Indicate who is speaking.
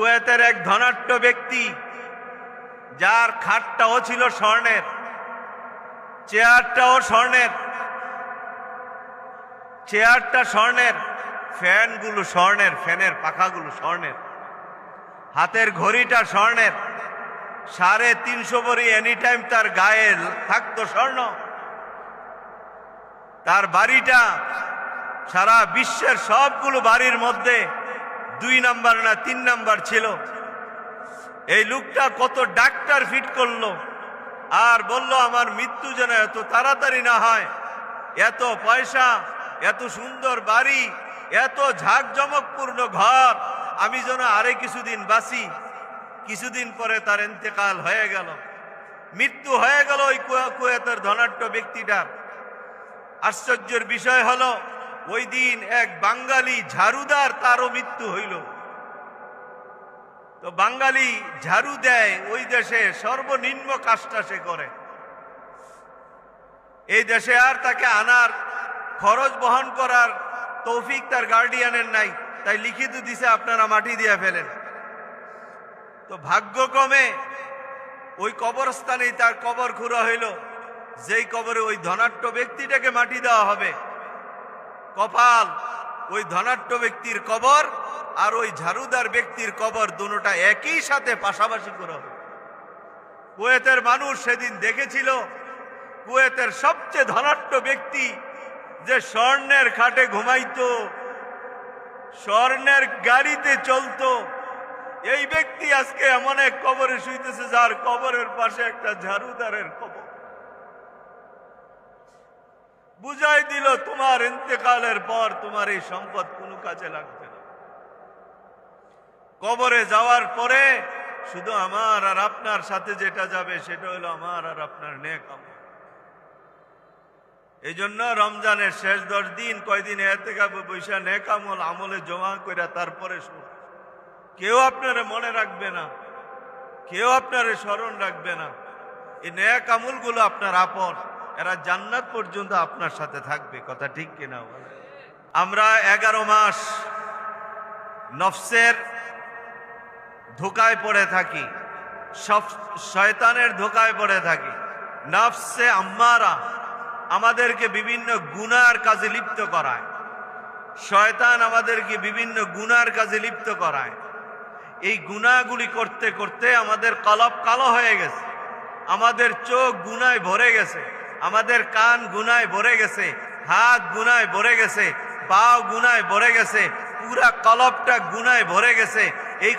Speaker 1: কুয়েতের এক ধনাঢ্য ব্যক্তি, যার খাটটাও ছিল স্বর্ণের, চেয়ারটাও স্বর্ণের, চেয়ারটা স্বর্ণের, ফ্যানগুলো স্বর্ণের, ফ্যানের পাখাগুলো স্বর্ণের, হাতের ঘড়িটা স্বর্ণের, 350 ভরি এনি টাইম তার গায়ে থাকতো স্বর্ণ। তার বাড়িটা সারা বিশ্বের সবগুলো বাড়ির মধ্যে 2 নাম্বার না 3 নাম্বার ছিল। এই লোকটা কত ডাক্তার ফিট করলো আর বলল আমার মৃত্যু যেন এত তাড়াতাড়ি না হয়, এত পয়সা, এত সুন্দর বাড়ি, এত ঝাঁকজমকপূর্ণ ঘর, আমি যেন আরে কিছুদিন বাঁচি। কিছুদিন পরে তার ইন্তেকাল হয়ে গেল, মৃত্যু হয়ে গেল ওই কুয়েতের ধনাঢ্য ব্যক্তিটার। আশ্চর্যের বিষয় হলো ওই দিন এক বাঙালি ঝাড়ুদার, তারও মৃত্যু হইল। তো বাঙালি ঝাড়ু দেয় ওই দেশে, সর্বনিম্ন কাজটা সে করে। এই দেশে আর তাকে আনার খরচ বহন করার তৌফিক তার গার্ডিয়ানের নাই, তাই লিখিত দিছে আপনারা মাটি দিয়ে ফেলেন। তো ভাগ্যক্রমে ওই কবরস্থানেই তার কবর খুঁড়া হইল, যেই কবরে ওই ধনাঢ্য ব্যক্তিটাকে মাটি দেওয়া হবে। কপাল, ওই ধনাঢ্য ব্যক্তির কবর আর ওই ঝাড়ুদার ব্যক্তির কবর দুটোটা একই সাথে পাশাপাশি করা হবে। কুয়েতের মানুষ সেদিন দেখেছিল কুয়েতের সবচেয়ে ধনাঢ্য ব্যক্তি যে স্বর্ণের খাটে ঘুমাইতো, স্বর্ণের গাড়িতে চলতো, এই ব্যক্তি আজকে এমন এক কবরে শুইতেছে যার কবরের পাশে একটা ঝাড়ুদারের কবর। বুঝাই দিল তোমার ইন্তেকালের পর তোমার এই সম্পদ কোনো কাজে লাগবে না। কবরে যাওয়ার পরে শুধু আমার আর আপনার সাথে যেটা যাবে সেটা হলো আমার আর আপনার নেক আমল। এই জন্য রমজানের শেষ 10 দিন কয়দিন এতেকাবে বৈশা নেক আমল আমলে জমা করে তারপরে শুন। কেউ আপনারে মনে রাখবে না, কেউ আপনারে স্মরণ রাখবে না। এই নেক আমলগুলো আপনার আপন, এরা জান্নাত পর্যন্ত আপনার সাথে থাকবে। কথা ঠিক কিনা বলে? আমরা 11 মাস নফসের ধোকায় পড়ে থাকি, সব শয়তানের ধোকায় পড়ে থাকি। নফসে আম্মারা আমাদেরকে বিভিন্ন গুনার কাজে লিপ্ত করায়, শয়তান আমাদেরকে বিভিন্ন গুনার কাজে লিপ্ত করায়। এই গুনাহগুলি করতে করতে আমাদের কলব কালো হয়ে গেছে, আমাদের চোখ গুনায় ভরে গেছে, আমাদের কান গুনায় ভরে গেছে, হাত গুনায় ভরে গেছে, পা গুনায় ভরে গেছে, পুরা কলবটা গুনায় ভরে গেছে। এই